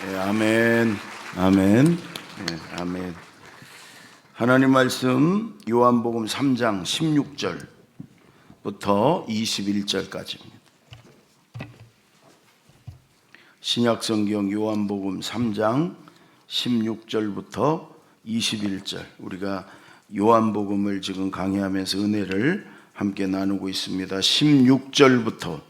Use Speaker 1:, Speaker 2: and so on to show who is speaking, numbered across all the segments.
Speaker 1: 예, 아멘, 아멘, 예, 아멘. 하나님 말씀 요한복음 3장 16절부터 21절까지입니다. 신약성경 요한복음 3장 16절부터 21절. 우리가 요한복음을 지금 강의하면서 은혜를 함께 나누고 있습니다. 16절부터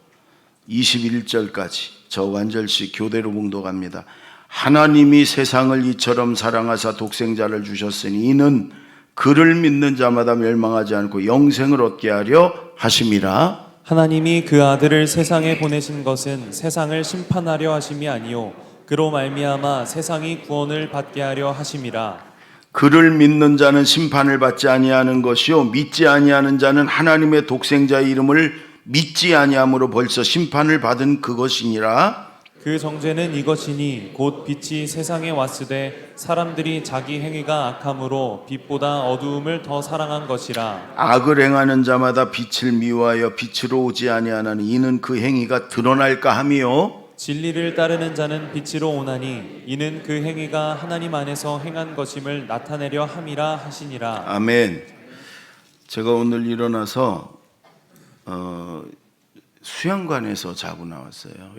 Speaker 1: 21절까지 저 완절식 교대로 봉독합니다. 하나님이 세상을 이처럼 사랑하사 독생자를 주셨으니 이는 그를 믿는 자마다 멸망하지 않고 영생을 얻게 하려 하심이라.
Speaker 2: 하나님이 그 아들을 세상에 보내신 것은 세상을 심판하려 하심이 아니요 그로 말미암아 세상이 구원을 받게 하려 하심이라.
Speaker 1: 그를 믿는 자는 심판을 받지 아니하는 것이요 믿지 아니하는 자는 하나님의 독생자의 이름을 믿지 아니함으로 벌써 심판을 받은 그것이니라.
Speaker 2: 그 정죄는 이것이니 곧 빛이 세상에 왔으되 사람들이 자기 행위가 악함으로 빛보다 어두움을 더 사랑한 것이라.
Speaker 1: 악을 행하는 자마다 빛을 미워하여 빛으로 오지 아니하나니 이는 그 행위가 드러날까 함이요
Speaker 2: 진리를 따르는 자는 빛으로 오나니 이는 그 행위가 하나님 안에서 행한 것임을 나타내려 함이라 하시니라.
Speaker 1: 아멘. 제가 오늘 일어나서 수양관에서 자고 나왔어요.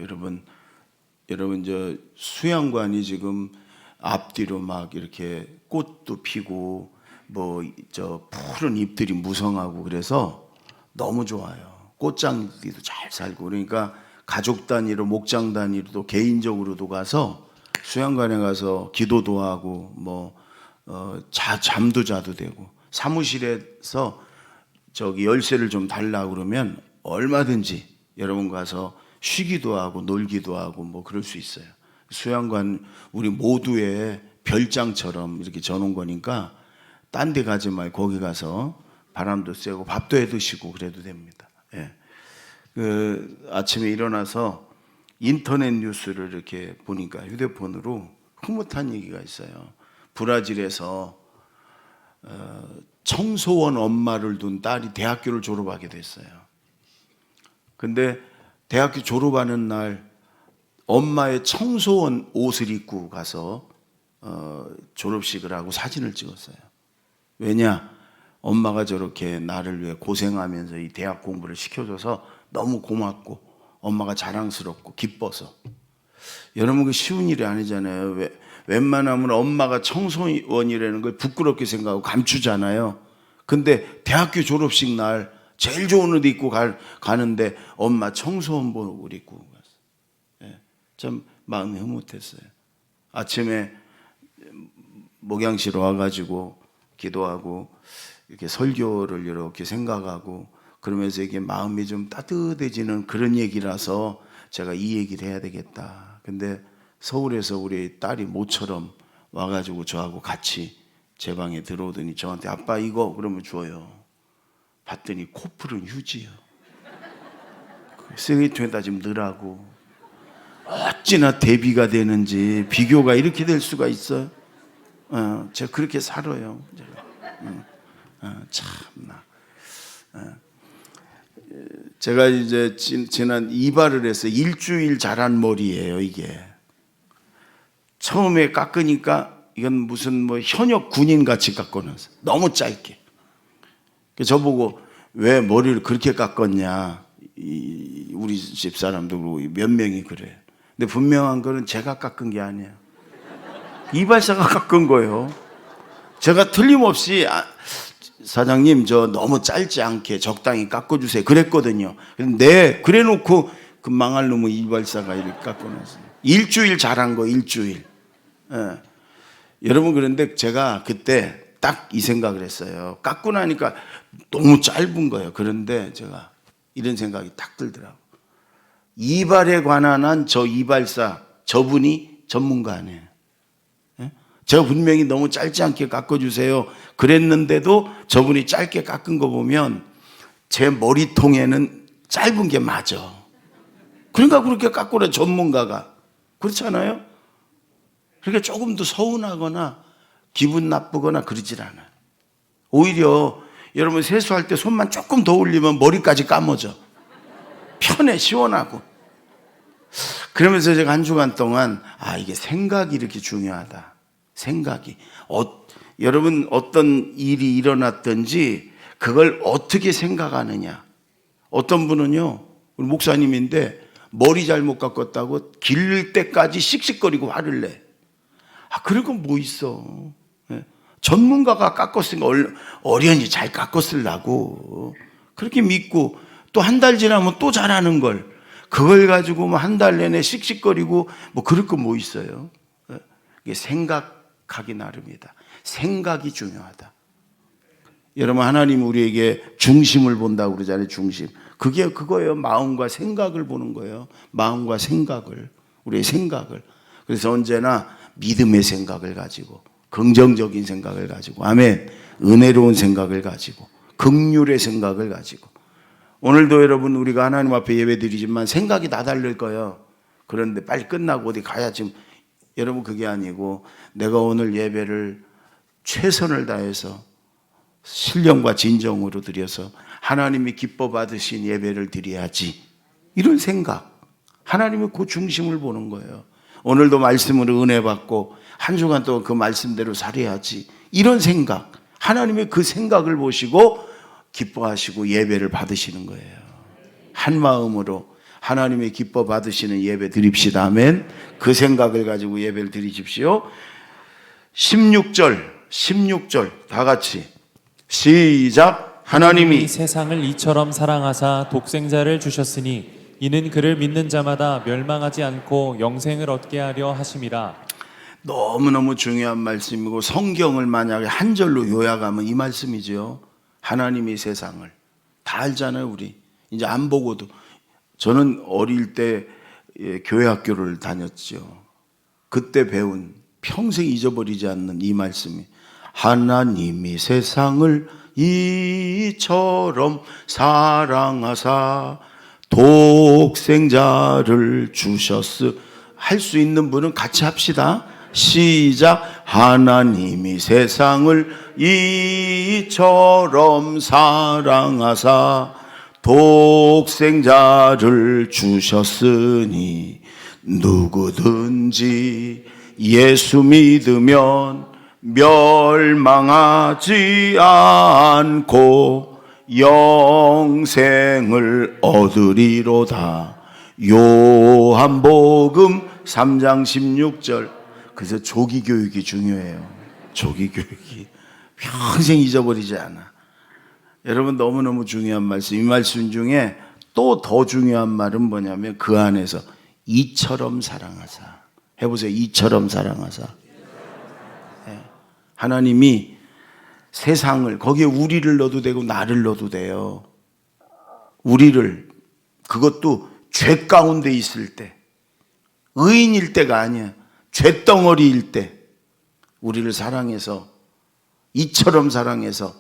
Speaker 1: 여러분 저 수양관이 지금 앞뒤로 막 이렇게 꽃도 피고 뭐 저 푸른 잎들이 무성하고 그래서 너무 좋아요. 꽃장기도 잘 살고 그러니까 가족 단위로 목장 단위로도 개인적으로도 가서 수양관에 가서 기도도 하고 뭐 잠도 자도 되고 사무실에서 저기 열쇠를 좀 달라고 그러면 얼마든지 여러분 가서 쉬기도 하고 놀기도 하고 뭐 그럴 수 있어요. 수양관 우리 모두의 별장처럼 이렇게 져놓은 거니까 딴 데 가지 말고 거기 가서 바람도 쐬고 밥도 해 드시고 그래도 됩니다. 예. 아침에 일어나서 인터넷 뉴스를 이렇게 보니까 휴대폰으로 흐뭇한 얘기가 있어요. 브라질에서 청소원 엄마를 둔 딸이 대학교를 졸업하게 됐어요. 근데 대학교 졸업하는 날 엄마의 청소원 옷을 입고 가서 졸업식을 하고 사진을 찍었어요. 왜냐? 엄마가 저렇게 나를 위해 고생하면서 이 대학 공부를 시켜줘서 너무 고맙고 엄마가 자랑스럽고 기뻐서. 여러분 그 쉬운 일이 아니잖아요. 웬만하면 엄마가 청소원이라는 걸 부끄럽게 생각하고 감추잖아요. 근데 대학교 졸업식 날 제일 좋은 옷 입고 가는데 엄마 청소원복을 입고 갔어요. 예, 참 마음이 흐뭇했어요. 아침에 목양실 와가지고 기도하고 이렇게 설교를 이렇게 생각하고 그러면서 이게 마음이 좀 따뜻해지는 그런 얘기라서 제가 이 얘기를 해야 되겠다. 근데 서울에서 우리 딸이 모처럼 와가지고 저하고 같이 제 방에 들어오더니 저한테 아빠 이거 그러면 줘요. 봤더니 코풀은 휴지요. 쓰레기통에다 좀 넣으라고. 어찌나 대비가 되는지 비교가 이렇게 될 수가 있어요. 제가 그렇게 살아요. 참나. 제가 이제 지난 이발을 해서 일주일 자란 머리예요. 이게 처음에 깎으니까 이건 무슨 뭐 현역 군인 같이 깎아놨어요. 너무 짧게. 저보고 왜 머리를 그렇게 깎았냐. 우리 집 사람도 그러고 몇 명이 그래요. 근데 분명한 거는 제가 깎은 게 아니에요. 이발사가 깎은 거예요. 제가 틀림없이 사장님 저 너무 짧지 않게 적당히 깎아주세요 그랬거든요. 근데 그래 놓고 그 망할 놈의 이발사가 이렇게 깎아놨어요. 일주일 자란 거 일주일. 예. 여러분 그런데 제가 그때 딱 이 생각을 했어요. 깎고 나니까 너무 짧은 거예요. 그런데 제가 이런 생각이 딱 들더라고요. 이발에 관한 한 저 이발사 저분이 전문가 아니에요. 예? 제가 분명히 너무 짧지 않게 깎아주세요 그랬는데도 저분이 짧게 깎은 거 보면 제 머리통에는 짧은 게 맞아. 그러니까 그렇게 깎으래 전문가가. 그렇지 않아요? 그러니까 조금 더 서운하거나 기분 나쁘거나 그러질 않아요. 오히려 여러분 세수할 때 손만 조금 더 올리면 머리까지 감아져. 편해 시원하고. 그러면서 제가 한 주간 동안 이게 생각이 이렇게 중요하다. 생각이. 여러분 어떤 일이 일어났든지 그걸 어떻게 생각하느냐. 어떤 분은요, 우리 목사님인데 머리 잘못 깎았다고 기를 때까지 씩씩거리고 화를 내. 그리고 뭐 있어. 전문가가 깎았으니까 어련히 잘 깎았으려고 그렇게 믿고 또 한 달 지나면 또 잘하는 걸 그걸 가지고 뭐 한 달 내내 씩씩거리고 뭐 그럴 거 뭐 있어요. 이게 생각하기 나름이다. 생각이 중요하다. 여러분 하나님 우리에게 중심을 본다고 그러잖아요. 중심. 그게 그거예요. 마음과 생각을 보는 거예요. 마음과 생각을. 우리의 생각을. 그래서 언제나 믿음의 생각을 가지고 긍정적인 생각을 가지고 아멘. 은혜로운 생각을 가지고 긍휼의 생각을 가지고 오늘도 여러분 우리가 하나님 앞에 예배드리지만 생각이 다 다를 거예요. 그런데 빨리 끝나고 어디 가야지. 여러분 그게 아니고 내가 오늘 예배를 최선을 다해서 신령과 진정으로 드려서 하나님이 기뻐 받으신 예배를 드려야지. 이런 생각. 하나님의 그 중심을 보는 거예요. 오늘도 말씀으로 은혜 받고 한 주간 동안 그 말씀대로 살아야지. 이런 생각. 하나님의 그 생각을 보시고 기뻐하시고 예배를 받으시는 거예요. 한 마음으로 하나님의 기뻐 받으시는 예배 드립시다. 아멘. 그 생각을 가지고 예배를 드리십시오. 16절 다 같이 시작. 하나님이
Speaker 2: 세상을 이처럼 사랑하사 독생자를 주셨으니 이는 그를 믿는 자마다 멸망하지 않고 영생을 얻게 하려 하심이라.
Speaker 1: 너무너무 중요한 말씀이고 성경을 만약에 한 절로 요약하면 이 말씀이죠. 하나님이 세상을. 다 알잖아요 우리. 이제 안 보고도. 저는 어릴 때 교회 학교를 다녔죠. 그때 배운 평생 잊어버리지 않는 이 말씀이 하나님이 세상을 이처럼 사랑하사 독생자를 주셨으. 할 수 있는 분은 같이 합시다. 시작. 하나님이 세상을 이처럼 사랑하사 독생자를 주셨으니 누구든지 예수 믿으면 멸망하지 않고 영생을 얻으리로다. 요한복음 3장 16절. 그래서 조기 교육이 중요해요. 조기 교육이 평생 잊어버리지 않아. 여러분 너무너무 중요한 말씀. 이 말씀 중에 또 더 중요한 말은 뭐냐면 그 안에서 이처럼 사랑하사. 해보세요. 이처럼 사랑하사. 하나님이 세상을, 거기에 우리를 넣어도 되고 나를 넣어도 돼요. 우리를, 그것도 죄 가운데 있을 때, 의인일 때가 아니야. 죄덩어리일 때 우리를 사랑해서, 이처럼 사랑해서,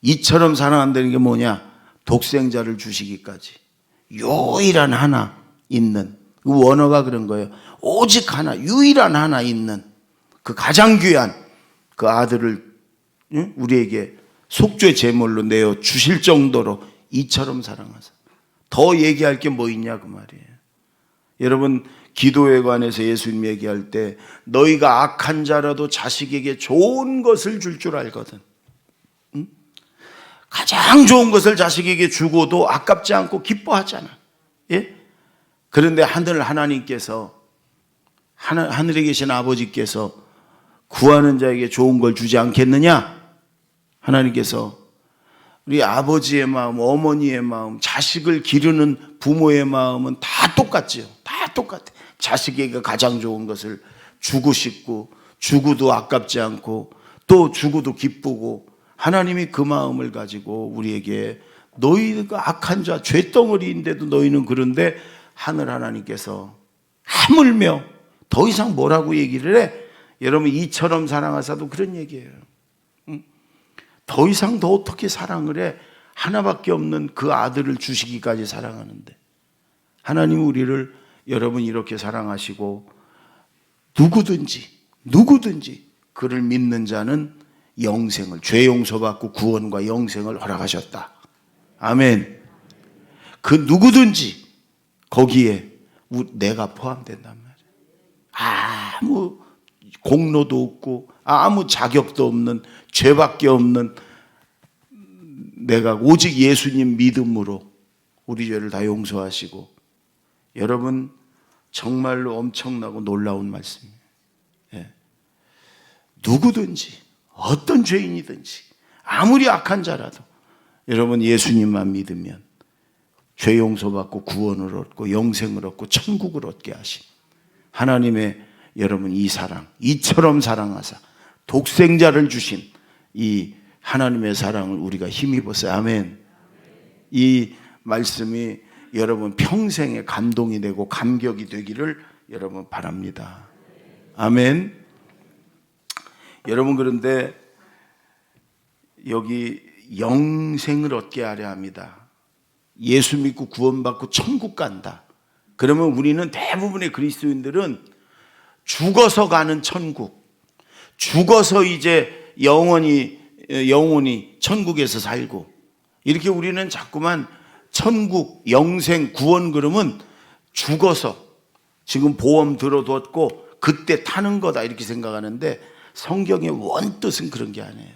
Speaker 1: 이처럼 사랑한다는 게 뭐냐? 독생자를 주시기까지 유일한 하나 있는, 그 원어가 그런 거예요. 오직 하나, 유일한 하나 있는 그 가장 귀한 그 아들을 우리에게 속죄 제물로 내어 주실 정도로 이처럼 사랑하사. 더 얘기할 게 뭐 있냐 그 말이에요. 여러분 기도에 관해서 예수님 얘기할 때 너희가 악한 자라도 자식에게 좋은 것을 줄 줄 알거든. 응? 가장 좋은 것을 자식에게 주고도 아깝지 않고 기뻐하잖아. 예? 그런데 하나님께서, 하늘에 계신 아버지께서 구하는 자에게 좋은 걸 주지 않겠느냐? 하나님께서 우리 아버지의 마음, 어머니의 마음, 자식을 기르는 부모의 마음은 다 똑같지요. 다 똑같아. 자식에게 가장 좋은 것을 주고 싶고, 주고도 아깝지 않고, 또 주고도 기쁘고, 하나님이 그 마음을 가지고 우리에게 너희가 악한 자, 죄덩어리인데도 너희는 그런데 하늘 하나님께서 하물며 더 이상 뭐라고 얘기를 해? 여러분 이처럼 사랑하사도 그런 얘기예요. 더 이상 더 어떻게 사랑을 해? 하나밖에 없는 그 아들을 주시기까지 사랑하는데 하나님은 우리를 여러분 이렇게 사랑하시고 누구든지 그를 믿는 자는 영생을, 죄 용서받고 구원과 영생을 허락하셨다. 아멘. 그 누구든지 거기에 내가 포함된단 말이에요. 아무 공로도 없고 아무 자격도 없는 죄밖에 없는 내가 오직 예수님 믿음으로 우리 죄를 다 용서하시고, 여러분 정말로 엄청나고 놀라운 말씀이에요. 예. 누구든지 어떤 죄인이든지 아무리 악한 자라도 여러분 예수님만 믿으면 죄 용서받고 구원을 얻고 영생을 얻고 천국을 얻게 하신 하나님의 여러분 이 사랑, 이처럼 사랑하사 독생자를 주신 이 하나님의 사랑을 우리가 힘입었어요. 아멘. 이 말씀이 여러분 평생의 감동이 되고 감격이 되기를 여러분 바랍니다. 아멘. 여러분, 그런데 여기 영생을 얻게 하려 합니다. 예수 믿고 구원받고 천국 간다. 그러면 우리는 대부분의 그리스도인들은 죽어서 가는 천국, 죽어서 이제 영원히 천국에서 살고, 이렇게 우리는 자꾸만 천국, 영생, 구원 그러면 죽어서 지금 보험 들어뒀고 그때 타는 거다 이렇게 생각하는데, 성경의 원뜻은 그런 게 아니에요.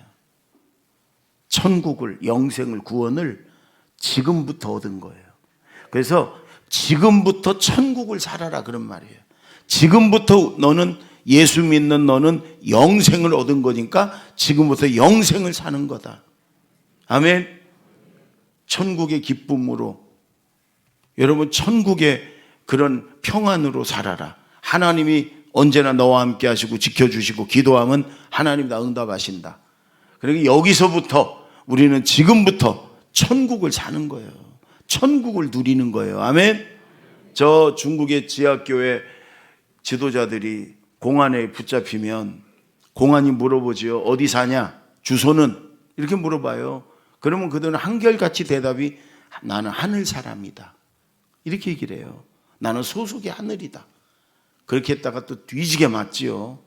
Speaker 1: 천국을, 영생을, 구원을 지금부터 얻은 거예요. 그래서 지금부터 천국을 살아라 그런 말이에요. 지금부터 너는 예수 믿는 너는 영생을 얻은 거니까 지금부터 영생을 사는 거다. 아멘. 천국의 기쁨으로, 여러분 천국의 그런 평안으로 살아라. 하나님이 언제나 너와 함께 하시고 지켜주시고 기도하면 하나님 다 응답하신다. 그러니까 여기서부터 우리는 지금부터 천국을 사는 거예요. 천국을 누리는 거예요. 아멘. 저 중국의 지하교회 지도자들이 공안에 붙잡히면 공안이 물어보지요. 어디 사냐? 주소는? 이렇게 물어봐요. 그러면 그들은 한결같이 대답이 나는 하늘 사람이다. 이렇게 얘기를 해요. 나는 소속이 하늘이다. 그렇게 했다가 또 뒤지게 맞지요.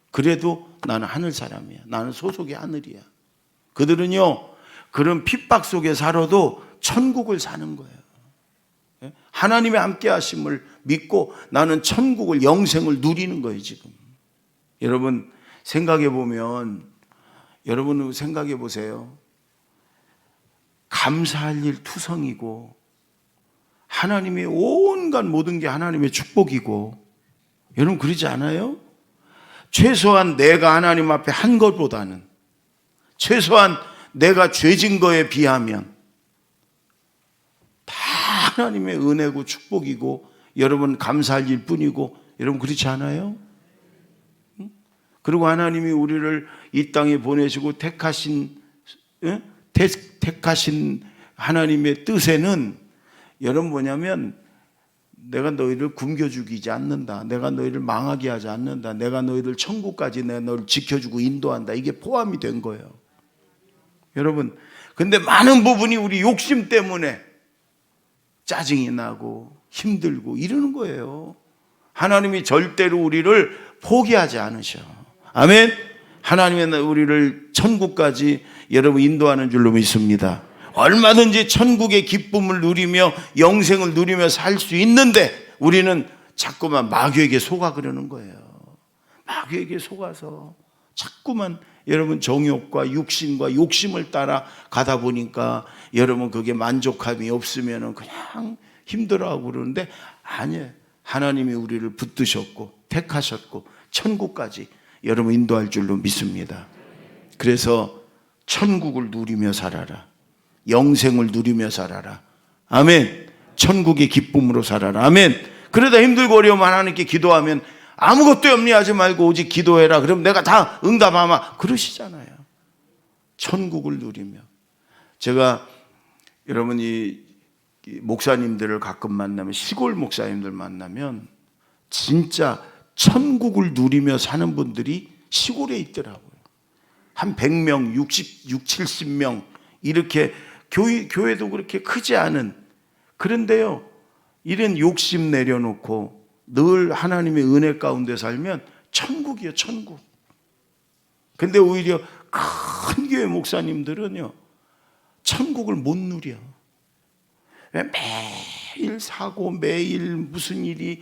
Speaker 1: 그래도 나는 하늘 사람이야. 나는 소속이 하늘이야. 그들은요, 그런 핍박 속에 살아도 천국을 사는 거예요. 하나님의 함께 하심을 믿고 나는 천국을, 영생을 누리는 거예요, 지금. 여러분, 생각해 보면, 여러분 생각해 보세요. 감사할 일 투성이고, 하나님의 온갖 모든 게 하나님의 축복이고, 여러분 그러지 않아요? 최소한 내가 하나님 앞에 한 것보다는, 최소한 내가 죄진 거에 비하면 다 하나님의 은혜고 축복이고 여러분 감사할 일 뿐이고, 여러분 그렇지 않아요? 그리고 하나님이 우리를 이 땅에 보내시고 택하신 하나님의 뜻에는 여러분 뭐냐면, 내가 너희를 굶겨 죽이지 않는다. 내가 너희를 망하게 하지 않는다. 내가 너희를 천국까지 내가 너희를 지켜주고 인도한다. 이게 포함이 된 거예요. 여러분, 근데 많은 부분이 우리 욕심 때문에 짜증이 나고 힘들고 이러는 거예요. 하나님이 절대로 우리를 포기하지 않으셔. 아멘. 하나님은 우리를 천국까지 여러분 인도하는 줄로 믿습니다. 얼마든지 천국의 기쁨을 누리며 영생을 누리며 살 수 있는데 우리는 자꾸만 마귀에게 속아 그러는 거예요. 마귀에게 속아서 자꾸만 여러분 정욕과 육신과 욕심을 따라 가다 보니까 여러분 그게 만족함이 없으면 그냥 힘들어하고 그러는데, 아니에요. 하나님이 우리를 붙드셨고 택하셨고 천국까지 여러분 인도할 줄로 믿습니다. 그래서 천국을 누리며 살아라. 영생을 누리며 살아라. 아멘. 천국의 기쁨으로 살아라. 아멘. 그러다 힘들고 어려우면 하나님께 기도하면 아무것도 염려하지 말고 오직 기도해라. 그럼 내가 다 응답하마. 그러시잖아요. 천국을 누리며. 제가 여러분이 목사님들을 가끔 만나면, 시골 목사님들 만나면 진짜 천국을 누리며 사는 분들이 시골에 있더라고요. 한 100명, 60, 70명 이렇게 교회도 그렇게 크지 않은, 그런데요, 이런 욕심 내려놓고 늘 하나님의 은혜 가운데 살면 천국이에요, 천국. 근데 오히려 큰 교회 목사님들은요, 천국을 못 누려. 왜? 매일 사고 매일 무슨 일이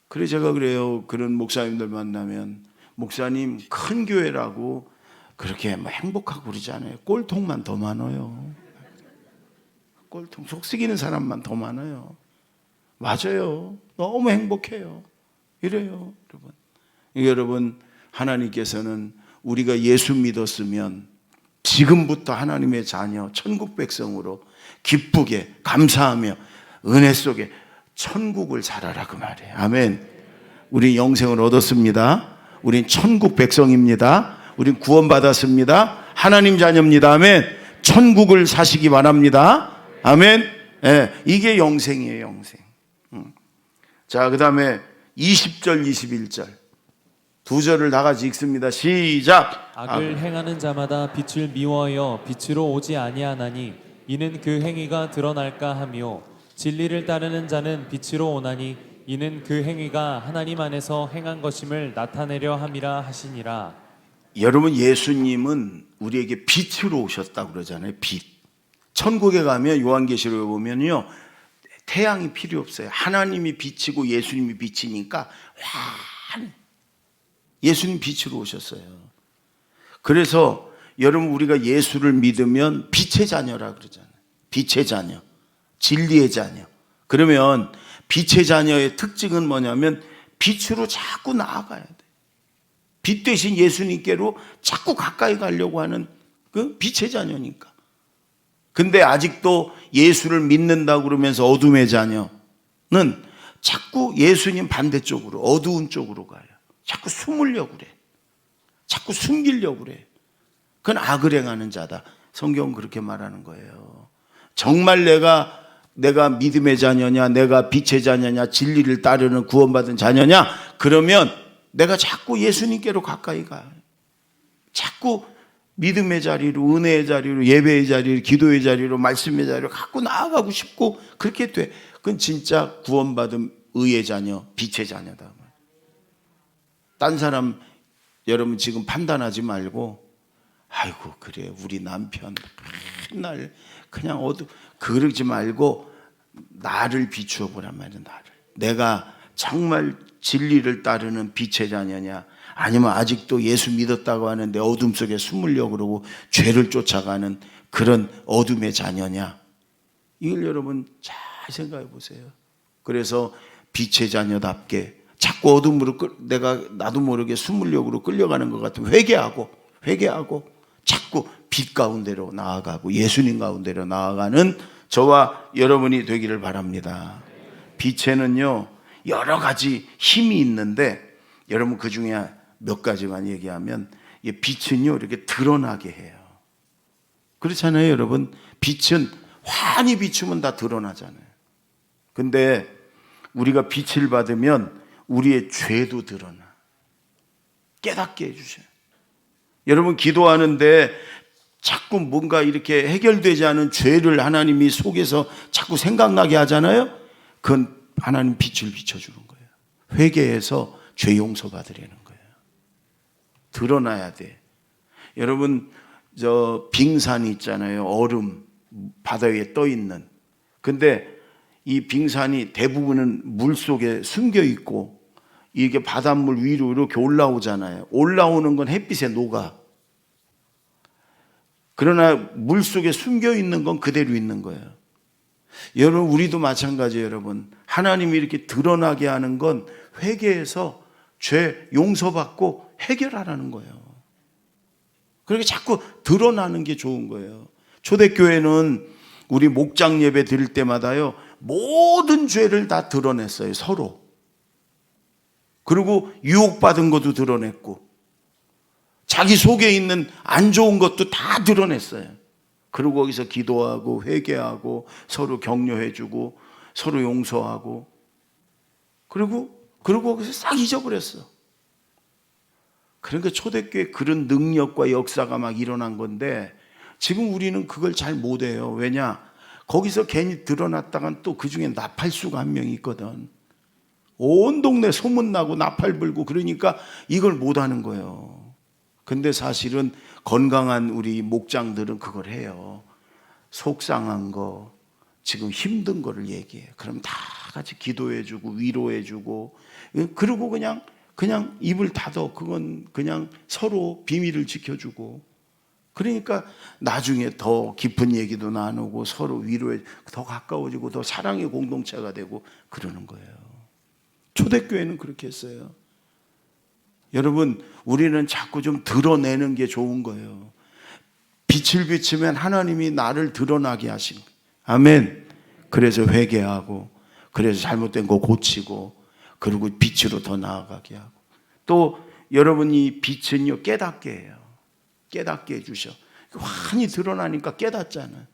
Speaker 1: 그래 제가 그래요. 그런 목사님들 만나면 목사님 큰 교회라고 그렇게 뭐 행복하고 그러지 않아요. 꼴통만 더 많아요. 꼴통 속 썩이는 사람만 더 많아요. 맞아요. 너무 행복해요. 이래요, 여러분. 여러분, 하나님께서는 우리가 예수 믿었으면 지금부터 하나님의 자녀, 천국 백성으로 기쁘게 감사하며 은혜 속에 천국을 살아라 그 말이에요. 아멘. 우리 영생을 얻었습니다. 우린 천국 백성입니다. 우린 구원받았습니다. 하나님 자녀입니다. 아멘. 천국을 사시기 바랍니다. 아멘. 네, 이게 영생이에요, 영생. 자, 그 다음에 20절, 21절. 두 절을 다 같이 읽습니다. 시작.
Speaker 2: 악을 행하는 자마다 빛을 미워하여 빛으로 오지 아니하나니 이는 그 행위가 드러날까 하며 진리를 따르는 자는 빛으로 오나니 이는 그 행위가 하나님 안에서 행한 것임을 나타내려 함이라 하시니라.
Speaker 1: 여러분, 예수님은 우리에게 빛으로 오셨다고 그러잖아요. 빛. 천국에 가면 요한계시록에 보면요, 태양이 필요 없어요. 하나님이 빛이고 예수님이 빛이니까 환. 예수님 빛으로 오셨어요. 그래서 여러분, 우리가 예수를 믿으면 빛의 자녀라 그러잖아요. 빛의 자녀, 진리의 자녀. 그러면 빛의 자녀의 특징은 뭐냐면 빛으로 자꾸 나아가야 돼. 빛 대신 예수님께로 자꾸 가까이 가려고 하는 그 빛의 자녀니까. 근데 아직도 예수를 믿는다고 그러면서 어둠의 자녀는 자꾸 예수님 반대쪽으로, 어두운 쪽으로 가요. 자꾸 숨으려고 그래. 자꾸 숨기려고 그래. 그건 악을 행하는 자다. 성경은 그렇게 말하는 거예요. 정말 내가 믿음의 자녀냐, 내가 빛의 자녀냐, 진리를 따르는 구원받은 자녀냐, 그러면 내가 자꾸 예수님께로 가까이 가요. 자꾸 믿음의 자리로, 은혜의 자리로, 예배의 자리로, 기도의 자리로, 말씀의 자리로 갖고 나아가고 싶고 그렇게 돼. 그건 진짜 구원받은 의의 자녀, 빛의 자녀다. 딴 사람 여러분 지금 판단하지 말고, 아이고 그래 우리 남편 맨날 그냥 그러지 말고 나를 비추어 보란 말이야. 나를. 내가 정말 진리를 따르는 빛의 자녀냐, 아니면 아직도 예수 믿었다고 하는데 어둠 속에 숨으려고 그러고 죄를 쫓아가는 그런 어둠의 자녀냐. 이걸 여러분 잘 생각해 보세요. 그래서 빛의 자녀답게 자꾸 어둠으로 나도 모르게 숨으려고 끌려가는 것 같으면 회개하고 자꾸 빛 가운데로 나아가고 예수님 가운데로 나아가는 저와 여러분이 되기를 바랍니다. 빛에는요 여러 가지 힘이 있는데 여러분 그 중에 몇 가지만 얘기하면, 빛은요 이렇게 드러나게 해요. 그렇잖아요, 여러분. 빛은 환히 비추면 다 드러나잖아요. 근데 우리가 빛을 받으면 우리의 죄도 드러나. 깨닫게 해주셔요. 여러분, 기도하는데 자꾸 뭔가 이렇게 해결되지 않은 죄를 하나님이 속에서 자꾸 생각나게 하잖아요. 그건 하나님 빛을 비춰주는 거예요. 회개해서 죄 용서 받으려는 거예요. 드러나야 돼. 여러분, 저 빙산이 있잖아요. 얼음 바다 위에 떠 있는. 근데 이 빙산이 대부분은 물 속에 숨겨 있고 이게 바닷물 위로 이렇게 올라오잖아요. 올라오는 건 햇빛에 녹아. 그러나 물 속에 숨겨 있는 건 그대로 있는 거예요. 여러분, 우리도 마찬가지예요, 여러분. 하나님이 이렇게 드러나게 하는 건 회개해서 죄 용서받고 해결하라는 거예요. 그렇게 자꾸 드러나는 게 좋은 거예요. 초대교회는 우리 목장 예배 드릴 때마다요, 모든 죄를 다 드러냈어요, 서로. 그리고 유혹받은 것도 드러냈고, 자기 속에 있는 안 좋은 것도 다 드러냈어요. 그리고 거기서 기도하고 회개하고 서로 격려해주고 서로 용서하고, 그리고 거기서 싹 잊어버렸어. 그러니까 초대교회 그런 능력과 역사가 막 일어난 건데, 지금 우리는 그걸 잘 못해요. 왜냐? 거기서 괜히 드러났다간 또 그 중에 나팔수가 한 명이 있거든. 온 동네 소문나고 나팔 불고, 그러니까 이걸 못하는 거예요. 근데 사실은 건강한 우리 목장들은 그걸 해요. 속상한 거, 지금 힘든 거를 얘기해요. 그럼 다 같이 기도해주고 위로해주고, 그리고 그냥 입을 닫어. 그건 그냥 서로 비밀을 지켜주고. 그러니까 나중에 더 깊은 얘기도 나누고 서로 위로해, 더 가까워지고 더 사랑의 공동체가 되고 그러는 거예요. 초대교회는 그렇게 했어요. 여러분, 우리는 자꾸 좀 드러내는 게 좋은 거예요. 빛을 비추면 하나님이 나를 드러나게 하신 거예요. 아멘. 그래서 회개하고, 그래서 잘못된 거 고치고, 그리고 빛으로 더 나아가게 하고. 또 여러분, 이 빛은요 깨닫게 해요. 깨닫게 해주셔. 환히 드러나니까 깨닫잖아요.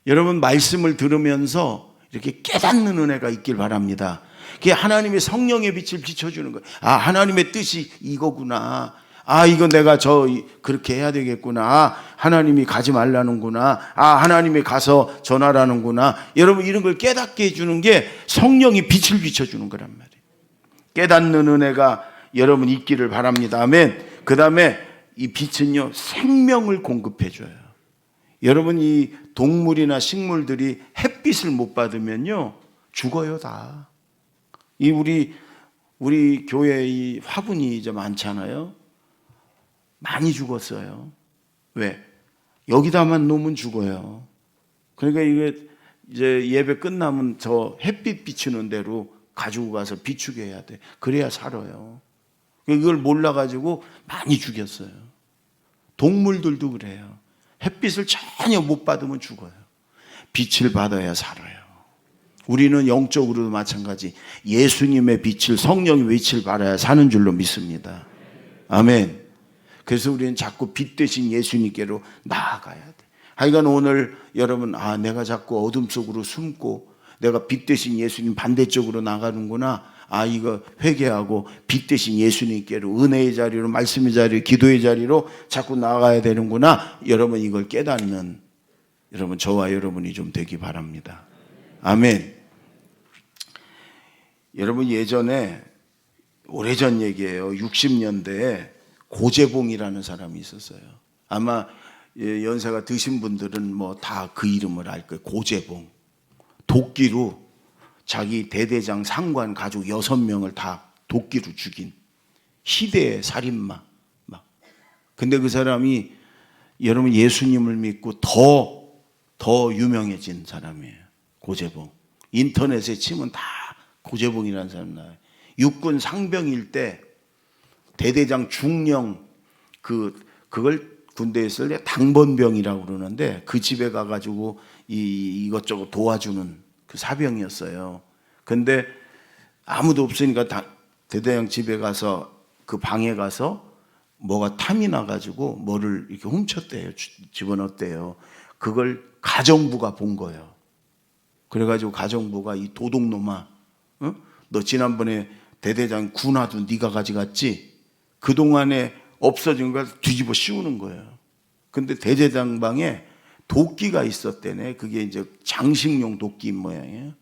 Speaker 1: 여러분, 말씀을 들으면서 이렇게 깨닫는 은혜가 있길 바랍니다. 그게 하나님의 성령의 빛을 비춰주는 거예요. 아, 하나님의 뜻이 이거구나. 아, 이거 내가 그렇게 해야 되겠구나. 아, 하나님이 가지 말라는구나. 아, 하나님이 가서 전하라는구나. 여러분, 이런 걸 깨닫게 해주는 게 성령이 빛을 비춰주는 거란 말이에요. 깨닫는 은혜가 여러분 있기를 바랍니다. 아멘. 그 다음에 이 빛은요 생명을 공급해줘요. 여러분, 이 동물이나 식물들이 햇빛을 못 받으면요 죽어요 다. 이 우리 교회 이 화분이 이제 많잖아요. 많이 죽었어요. 왜? 여기다만 놓으면 죽어요. 그러니까 이게 이제 예배 끝나면 저 햇빛 비추는 대로 가지고 가서 비추게 해야 돼. 그래야 살아요. 이걸 몰라가지고 많이 죽였어요. 동물들도 그래요. 햇빛을 전혀 못 받으면 죽어요. 빛을 받아야 살아요. 우리는 영적으로도 마찬가지. 예수님의 빛을, 성령의 빛을 받아야 사는 줄로 믿습니다. 아멘. 그래서 우리는 자꾸 빛 대신 예수님께로 나아가야 돼. 하여간 오늘 여러분, 아, 내가 자꾸 어둠 속으로 숨고 내가 빛 대신 예수님 반대쪽으로 나가는구나. 아, 이거 회개하고 빛 대신 예수님께로, 은혜의 자리로, 말씀의 자리로, 기도의 자리로 자꾸 나가야 되는구나. 여러분, 이걸 깨닫는 여러분, 저와 여러분이 좀 되기 바랍니다. 아멘. 여러분, 예전에 오래전 얘기예요. 60년대에 고재봉이라는 사람이 있었어요. 아마 연세가 드신 분들은 뭐 다 그 이름을 알 거예요. 고재봉. 도끼로 자기 대대장 상관 가족 6명을 다 도끼로 죽인 희대의 살인마. 근데 그 사람이 여러분 예수님을 믿고 더 유명해진 사람이에요. 고재봉. 인터넷에 치면 다 고재봉이라는 사람 나와요. 육군 상병일 때 대대장 중령 그걸 군대에 쓸 때 당번병이라고 그러는데 그 집에 가가지고 이것저것 도와주는 그 사병이었어요. 근데 아무도 없으니까 대대장 집에 가서 그 방에 가서 뭐가 탐이 나가지고 뭐를 이렇게 훔쳤대요. 집어넣었대요. 그걸 가정부가 본 거예요. 그래가지고 가정부가 이 도둑놈아, 어? 너 지난번에 대대장 군화도 네가 가져갔지? 그동안에 없어진 걸 뒤집어 씌우는 거예요. 근데 대대장 방에 도끼가 있었대네. 그게 이제 장식용 도끼 모양이에요.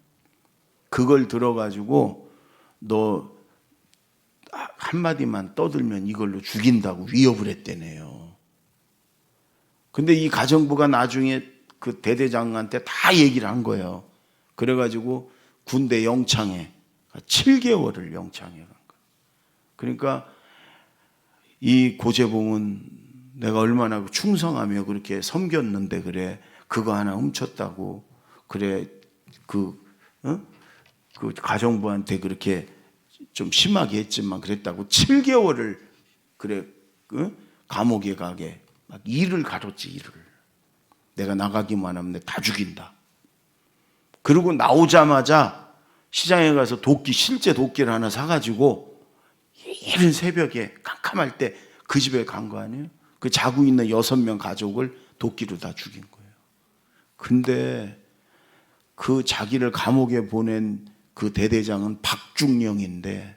Speaker 1: 그걸 들어가지고 너 한마디만 떠들면 이걸로 죽인다고 위협을 했대네요. 근데 이 가정부가 나중에 그 대대장한테 다 얘기를 한 거예요. 그래가지고 군대 영창에 7개월을 영창에 간 거예요. 그러니까 이 고재봉은 내가 얼마나 충성하며 그렇게 섬겼는데 그래 그거 하나 훔쳤다고 그래 그 가정부한테 그렇게 좀 심하게 했지만 그랬다고 7개월을 그래 감옥에 가게 막 일을 가뒀지. 일을 내가 나가기만 하면 내가 다 죽인다. 그리고 나오자마자 시장에 가서 실제 도끼를 하나 사가지고 이른 새벽에 깜깜할 때 그 집에 간 거 아니에요? 그 자고 있는 6명 가족을 도끼로 다 죽인 거예요. 근데 그 자기를 감옥에 보낸 그 대대장은 박중령인데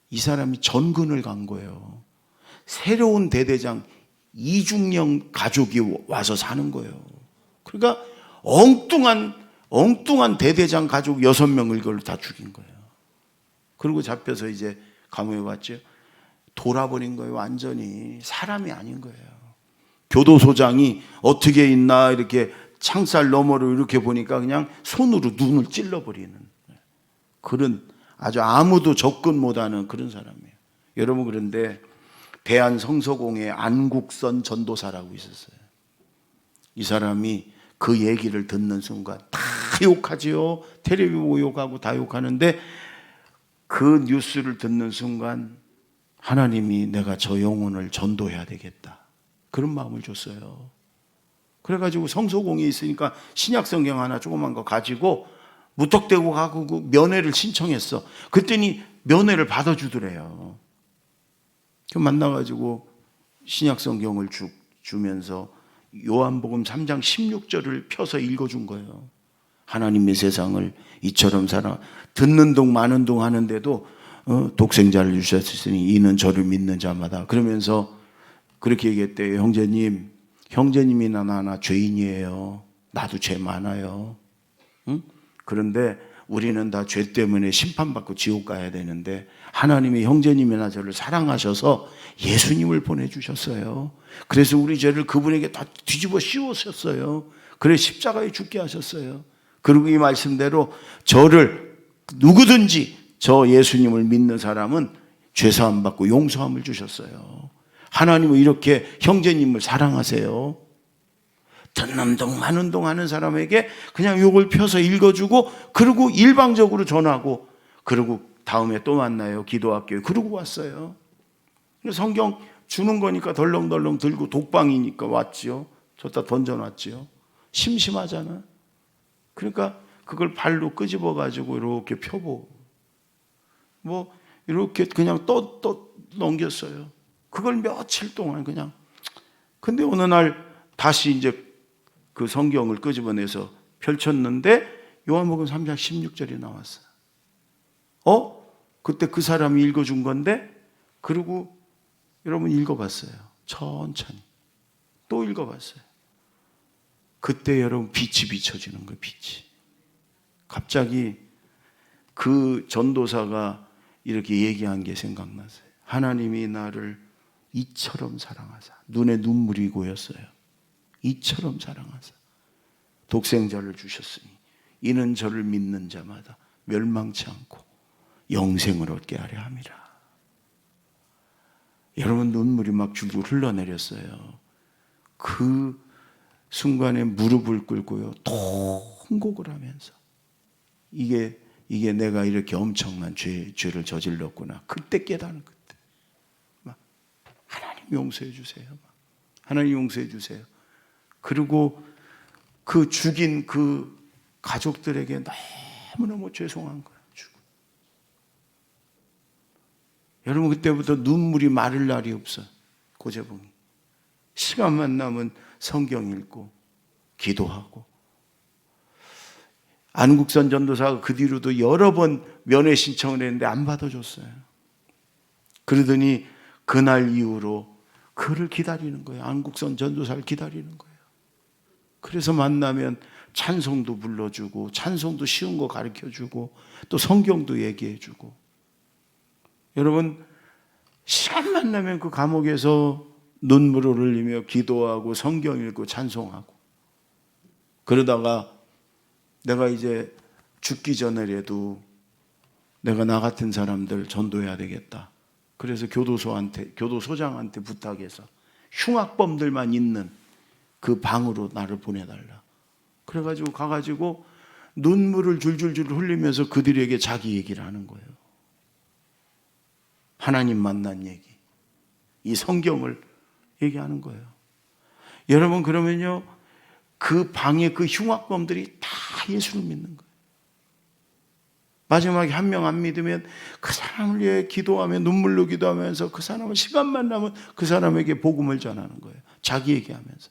Speaker 1: 이 사람이 전근을 간 거예요. 새로운 대대장 이중령 가족이 와서 사는 거예요. 그러니까 엉뚱한 대대장 가족 6명을 이걸로 다 죽인 거예요. 그리고 잡혀서 이제 감옥에 갔죠. 돌아버린 거예요. 완전히 사람이 아닌 거예요. 교도소장이 어떻게 있나 이렇게 창살 너머로 이렇게 보니까 그냥 손으로 눈을 찔러버리는 그런 아주 아무도 접근 못하는 그런 사람이에요. 여러분, 그런데 대한 성서공회 안국선 전도사라고 있었어요. 이 사람이 그 얘기를 듣는 순간 다 욕하지요. 텔레비 보고 욕하고 다 욕하는데 그 뉴스를 듣는 순간 하나님이 내가 저 영혼을 전도해야 되겠다, 그런 마음을 줬어요. 그래가지고 성서공회에 있으니까 신약성경 하나 조그만 거 가지고 무턱대고 가고 그 면회를 신청했어. 그랬더니 면회를 받아주더래요. 그 만나가지고 신약성경을 주면서 요한복음 3장 16절을 펴서 읽어준 거예요. 하나님의 세상을 이처럼 살아 듣는 동 마는 동 하는데도 독생자를 주셨으니 이는 저를 믿는 자마다, 그러면서 그렇게 얘기했대요. 형제님이나 나나 죄인이에요. 나도 죄 많아요. 응? 그런데 우리는 다 죄 때문에 심판받고 지옥 가야 되는데 하나님이 형제님이나 저를 사랑하셔서 예수님을 보내주셨어요. 그래서 우리 죄를 그분에게 다 뒤집어 씌우셨어요. 그래 십자가에 죽게 하셨어요. 그리고 이 말씀대로 저를 누구든지 저 예수님을 믿는 사람은 죄사함 받고 용서함을 주셨어요. 하나님은 이렇게 형제님을 사랑하세요. 듣는 동 마는 동 하는 사람에게 그냥 욕을 펴서 읽어주고, 그리고 일방적으로 전하고, 그리고 다음에 또 만나요, 기도학교에. 그러고 왔어요. 성경 주는 거니까 덜렁덜렁 들고, 독방이니까 왔지요. 저다 던져놨지요. 심심하잖아. 그러니까 그걸 발로 끄집어 가지고 이렇게 펴보고 뭐 이렇게 그냥 또 넘겼어요. 그걸 며칠 동안 그냥. 근데 어느 날 다시 이제 그 성경을 끄집어내서 펼쳤는데 요한복음 3장 16절이 나왔어요. 그때 그 사람이 읽어준 건데, 그리고 여러분 읽어봤어요. 천천히 또 읽어봤어요. 그때 여러분 빛이 비춰지는 거예요. 빛이. 갑자기 그 전도사가 이렇게 얘기한 게 생각났어요. 하나님이 나를 이처럼 사랑하사, 눈에 눈물이 고였어요. 이처럼 사랑하사 독생자를 주셨으니 이는 저를 믿는 자마다 멸망치 않고 영생을 얻게 하려 함이라. 여러분, 눈물이 막 줄줄 흘러내렸어요. 그 순간에 무릎을 꿇고요, 통곡을 하면서 이게 내가 이렇게 엄청난 죄를 저질렀구나. 그때 깨닫는, 그때 막 하나님 용서해 주세요. 하나님 용서해 주세요. 그리고 그 죽인 그 가족들에게 너무너무 죄송한 거예요. 여러분, 그때부터 눈물이 마를 날이 없어요. 고재봉이 시간만 나면 성경 읽고 기도하고. 안국선 전도사가 그 뒤로도 여러 번 면회 신청을 했는데 안 받아줬어요. 그러더니 그날 이후로 그를 기다리는 거예요. 안국선 전도사를 기다리는 거예요. 그래서 만나면 찬송도 불러주고, 찬송도 쉬운 거 가르쳐주고, 또 성경도 얘기해주고. 여러분, 시간만 나면 그 감옥에서 눈물을 흘리며 기도하고 성경 읽고 찬송하고. 그러다가 내가 이제 죽기 전에라도 내가 나 같은 사람들 전도해야 되겠다. 그래서 교도소장한테 부탁해서 흉악범들만 있는 그 방으로 나를 보내달라. 그래가지고 가가지고 눈물을 줄줄줄 흘리면서 그들에게 자기 얘기를 하는 거예요. 하나님 만난 얘기, 이 성경을 얘기하는 거예요. 여러분, 그러면요, 그 방에 그 흉악범들이 다 예수를 믿는 거예요. 마지막에 한 명 안 믿으면 그 사람을 위해 기도하며 눈물로 기도하면서 그 사람을 시간만 나면 그 사람에게 복음을 전하는 거예요. 자기 얘기하면서.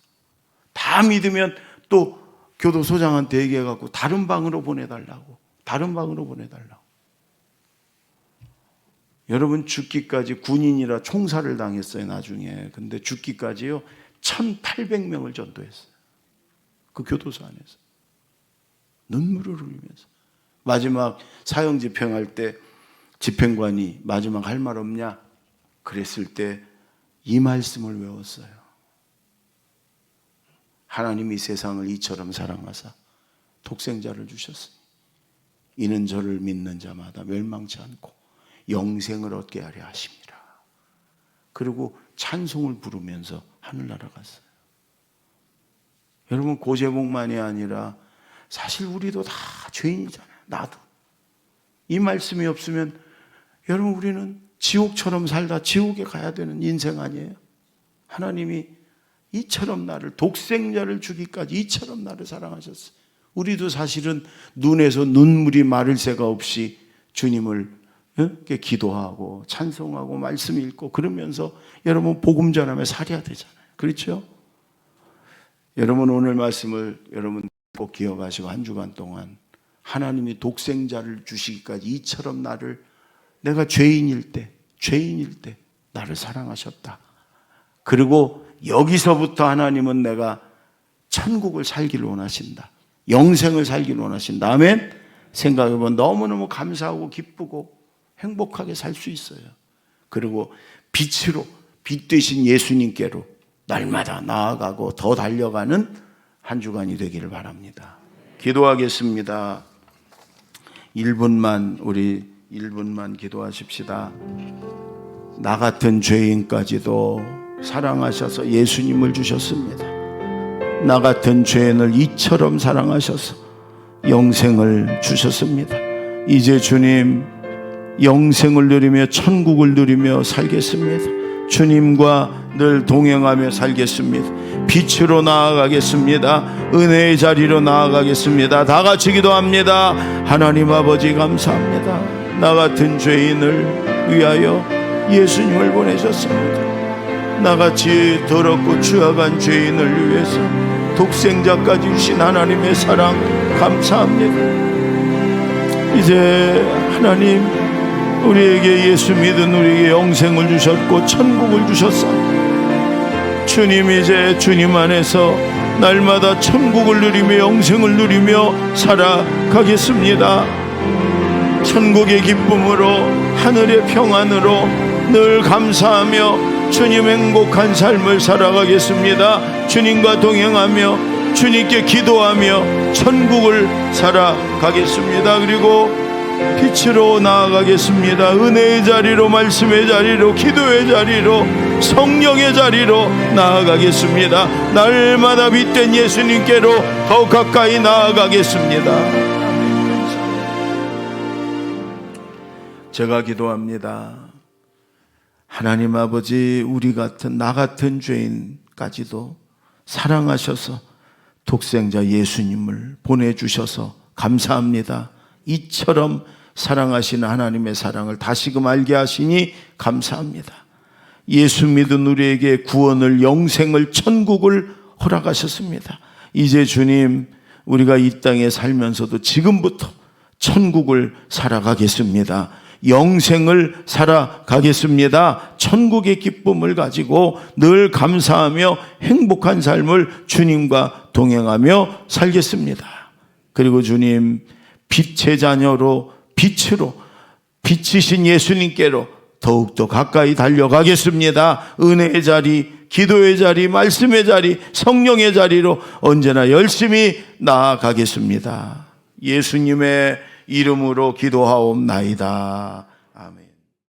Speaker 1: 다 믿으면 또 교도소장한테 얘기해갖고 다른 방으로 보내달라고. 다른 방으로 보내달라고. 여러분, 죽기까지 군인이라 총살을 당했어요, 나중에. 근데 죽기까지요 1800명을 전도했어요. 그 교도소 안에서. 눈물을 흘리면서. 마지막 사형 집행할 때 집행관이 마지막 할 말 없냐? 그랬을 때 이 말씀을 외웠어요. 하나님이 세상을 이처럼 사랑하사 독생자를 주셨으니 이는 저를 믿는 자마다 멸망치 않고 영생을 얻게 하려 하심이라. 그리고 찬송을 부르면서 하늘나라 갔어요. 여러분, 고제목만이 아니라 사실 우리도 다 죄인이잖아요. 나도. 이 말씀이 없으면 여러분, 우리는 지옥처럼 살다 지옥에 가야 되는 인생 아니에요? 하나님이 이처럼 나를, 독생자를 주기까지 이처럼 나를 사랑하셨어요. 우리도 사실은 눈에서 눈물이 마를 새가 없이 주님을 이렇게 기도하고 찬송하고 말씀 읽고 그러면서 여러분 복음 전하며 살아야 되잖아요. 그렇죠? 여러분, 오늘 말씀을 여러분 꼭 기억하시고 한 주간 동안 하나님이 독생자를 주시기까지 이처럼 나를, 내가 죄인일 때 나를 사랑하셨다. 그리고 여기서부터 하나님은 내가 천국을 살기를 원하신다. 영생을 살기를 원하신다. 아멘? 생각해보면 너무너무 감사하고 기쁘고 행복하게 살 수 있어요. 그리고 빛으로, 빛 되신 예수님께로 날마다 나아가고 더 달려가는 한 주간이 되기를 바랍니다. 기도하겠습니다. 1분만 기도하십시다. 나 같은 죄인까지도 사랑하셔서 예수님을 주셨습니다. 나 같은 죄인을 이처럼 사랑하셔서 영생을 주셨습니다. 이제 주님, 영생을 누리며 천국을 누리며 살겠습니다. 주님과 늘 동행하며 살겠습니다. 빛으로 나아가겠습니다. 은혜의 자리로 나아가겠습니다. 다 같이 기도합니다. 하나님 아버지, 감사합니다. 나 같은 죄인을 위하여 예수님을 보내셨습니다. 나같이 더럽고 추악한 죄인을 위해서 독생자까지 주신 하나님의 사랑 감사합니다. 이제 하나님, 우리에게 예수 믿은 우리에게 영생을 주셨고 천국을 주셨사옵니다. 주님, 이제 주님 안에서 날마다 천국을 누리며 영생을 누리며 살아가겠습니다. 천국의 기쁨으로, 하늘의 평안으로 늘 감사하며 주님 행복한 삶을 살아가겠습니다. 주님과 동행하며 주님께 기도하며 천국을 살아가겠습니다. 그리고 빛으로 나아가겠습니다. 은혜의 자리로, 말씀의 자리로, 기도의 자리로, 성령의 자리로 나아가겠습니다. 날마다 빛된 예수님께로 더욱 가까이 나아가겠습니다. 제가 기도합니다. 하나님 아버지, 우리 같은, 나 같은 죄인까지도 사랑하셔서 독생자 예수님을 보내주셔서 감사합니다. 이처럼 사랑하시는 하나님의 사랑을 다시금 알게 하시니 감사합니다. 예수 믿은 우리에게 구원을, 영생을, 천국을 허락하셨습니다. 이제 주님, 우리가 이 땅에 살면서도 지금부터 천국을 살아가겠습니다. 영생을 살아가겠습니다. 천국의 기쁨을 가지고 늘 감사하며 행복한 삶을 주님과 동행하며 살겠습니다. 그리고 주님, 빛의 자녀로, 빛으로, 빛이신 예수님께로 더욱더 가까이 달려가겠습니다. 은혜의 자리, 기도의 자리, 말씀의 자리, 성령의 자리로 언제나 열심히 나아가겠습니다. 예수님의 이름으로 기도하옵나이다.